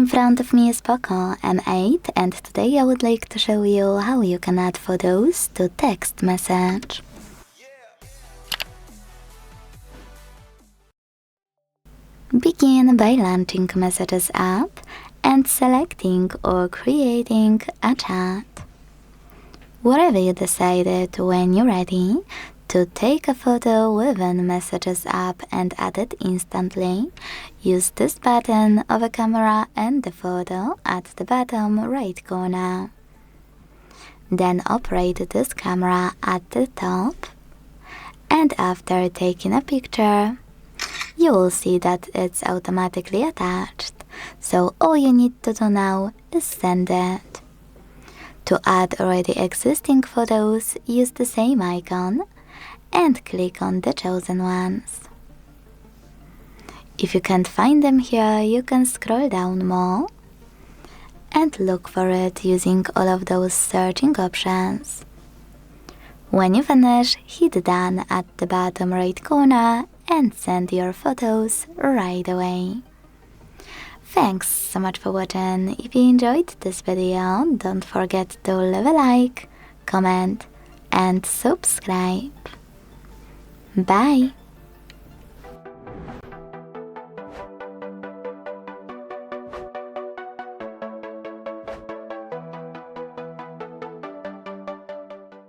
In front of me is POCO M8 and today I would like to show you how you can add photos to text message. Begin by launching Messages app and selecting or creating a chat. Whatever you decided when you're ready to take a photo within Messages app and add it instantly, use this button of a camera and the photo at the bottom right corner. Then operate this camera at the top, and after taking a picture, you will see that it's automatically attached, so all you need to do now is send it. To add already existing photos, use the same icon and click on the chosen ones. If you can't find them here, you can scroll down more and look for it using all of those searching options. When you finish, hit done at the bottom right corner and send your photos right away. Thanks so much for watching. If you enjoyed this video, don't forget to leave a like, comment and subscribe. Bye!